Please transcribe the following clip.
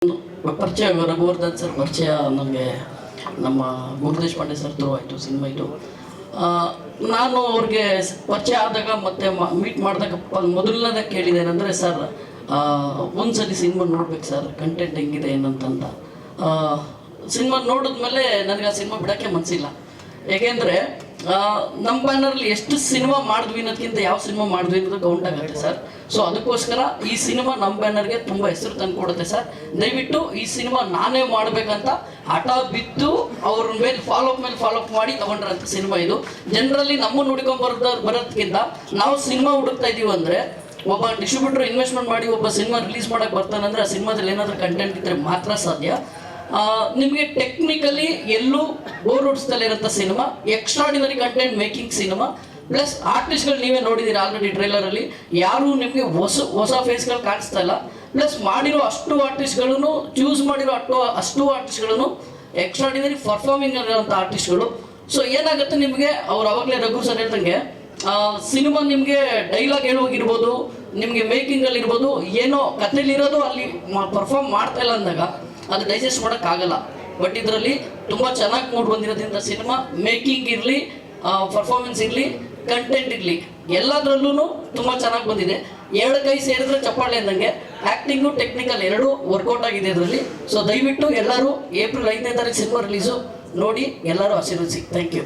ಪರಿಚಯ ರಘುವರ್ಧನ್ ಸರ್ ಪರಿಚಯ ನಮಗೆ ನಮ್ಮ ಗುರುದೇಶ್ ಪಾಂಡೆ ಸರ್ ಥ್ರೂ ಆಯಿತು ಸಿನಿಮಾ ಇದು. ನಾನು ಅವ್ರಿಗೆ ಪರಿಚಯ ಆದಾಗ ಮತ್ತೆ ಮೀಟ್ ಮಾಡಿದಾಗ ಮೊದಲನೇದಾಗ ಕೇಳಿದ್ದೇನೆಂದರೆ, ಸರ್ ಒಂದ್ಸಲಿ ಸಿನಿಮಾ ನೋಡ್ಬೇಕು ಸರ್, ಕಂಟೆಂಟ್ ಹೆಂಗಿದೆ ಏನಂತಂತ. ಸಿನಿಮಾ ನೋಡಿದ್ಮೇಲೆ ನನಗೆ ಆ ಸಿನಿಮಾ ಬಿಡೋಕ್ಕೆ ಮನಸ್ಸಿಲ್ಲ. ಏಕೆಂದರೆ ನಮ್ಮ ಬ್ಯಾನರಲ್ಲಿ ಎಷ್ಟು ಸಿನಿಮಾ ಮಾಡಿದ್ವಿ ಅನ್ನೋದಕ್ಕಿಂತ ಯಾವ ಸಿನಿಮಾ ಮಾಡಿದ್ವಿ ಅನ್ನೋದು ಕೌಂಟ್ ಆಗುತ್ತೆ ಸರ್. ಸೊ ಅದಕ್ಕೋಸ್ಕರ ಈ ಸಿನಿಮಾ ನಮ್ಮ ಬ್ಯಾನರ್ಗೆ ತುಂಬ ಹೆಸರು ತಂದು ಕೊಡುತ್ತೆ ಸರ್. ದಯವಿಟ್ಟು ಈ ಸಿನಿಮಾ ನಾನೇ ಮಾಡಬೇಕಂತ ಹಠ ಬಿದ್ದು ಅವ್ರ ಮೇಲೆ ಫಾಲೋಅಪ್ ಮಾಡಿ ತಗೊಂಡ್ರಂಥ ಸಿನಿಮಾ ಇದು. ಜನರಲ್ಲಿ ನಮ್ಮನ್ನು ಹುಡ್ಕೊಂಡ್ ಬರೋದಕ್ಕಿಂತ ನಾವು ಸಿನಿಮಾ ಹುಡುಕ್ತಾ ಇದೀವಿ ಅಂದರೆ, ಒಬ್ಬ ಡಿಸ್ಟ್ರಿಬ್ಯೂಟರ್ ಇನ್ವೆಸ್ಟ್ಮೆಂಟ್ ಮಾಡಿ ಒಬ್ಬ ಸಿನಿಮಾ ರಿಲೀಸ್ ಮಾಡೋಕ್ಕೆ ಬರ್ತಾನಂದ್ರೆ ಆ ಸಿನಿಮಾದಲ್ಲಿ ಏನಾದರೂ ಕಂಟೆಂಟ್ ಇದ್ದರೆ ಮಾತ್ರ ಸಾಧ್ಯ. ನಿಮಗೆ ಟೆಕ್ನಿಕಲಿ ಎಲ್ಲೂ ಬೋರ್ ಹೊಡಿಸ್ದಲ್ಲಿರೋಂಥ cinema, extraordinary content making cinema, plus ಆರ್ಟಿಸ್ಟ್ಗಳು ನೀವೇ ನೋಡಿದ್ದೀರಿ ಆಲ್ರೆಡಿ ಟ್ರೈಲರಲ್ಲಿ. ಯಾರು ನಿಮಗೆ ಹೊಸ ಫೇಸ್ಗಳು ಕಾಣಿಸ್ತಾ ಇಲ್ಲ. ಪ್ಲಸ್ ಮಾಡಿರೋ ಅಷ್ಟು ಆರ್ಟಿಸ್ಟ್ಗಳನ್ನು ಚೂಸ್ ಮಾಡಿರೋ ಅಷ್ಟು ಆರ್ಟಿಸ್ಟ್ಗಳನ್ನು ಎಕ್ಸ್ಟ್ರಾಡಿನರಿ ಪರ್ಫಾರ್ಮಿಂಗ್ ಆಗಿರೋಂಥ ಆರ್ಟಿಸ್ಟ್ಗಳು. ಸೊ ಏನಾಗುತ್ತೆ ನಿಮಗೆ, ಅವ್ರು ಅವಾಗಲೇ ರಘು ಸರ್ ಹೇಳ್ದಂಗೆ ಸಿನಿಮಾ ನಿಮಗೆ ಡೈಲಾಗ್ ಹೇಳುವಾಗಿರ್ಬೋದು, ನಿಮಗೆ ಮೇಕಿಂಗಲ್ಲಿ ಇರ್ಬೋದು, ಏನೋ ಕಥೆಲಿರೋದು ಅಲ್ಲಿ ಪರ್ಫಾರ್ಮ್ ಮಾಡ್ತಾ ಇಲ್ಲ ಅಂದಾಗ ಅದು ಡೈಜೆಸ್ಟ್ ಮಾಡೋಕ್ಕಾಗಲ್ಲ. ಬಟ್ ಇದರಲ್ಲಿ ತುಂಬ ಚೆನ್ನಾಗಿ ಮೂಡ್ ಬಂದಿರೋದ್ರಿಂದ ಸಿನಿಮಾ ಮೇಕಿಂಗ್ ಇರಲಿ, ಪರ್ಫಾರ್ಮೆನ್ಸ್ ಇರಲಿ, ಕಂಟೆಂಟ್ ಇರಲಿ, ಎಲ್ಲದರಲ್ಲೂ ತುಂಬ ಚೆನ್ನಾಗಿ ಬಂದಿದೆ. ಎರಡು ಕೈ ಸೇರಿದ್ರೆ ಚಪ್ಪಾಳೆ ಅಂದಂಗೆ ಆ್ಯಕ್ಟಿಂಗು ಟೆಕ್ನಿಕಲ್ ಎರಡೂ ವರ್ಕೌಟ್ ಆಗಿದೆ ಇದರಲ್ಲಿ. ಸೊ ದಯವಿಟ್ಟು ಎಲ್ಲರೂ ಏಪ್ರಿಲ್ 5ನೇ ತಾರೀಕು ಸಿನಿಮಾ ರಿಲೀಸು ನೋಡಿ, ಎಲ್ಲರೂ ಆಶೀರ್ವದಿಸಿ. Thank you.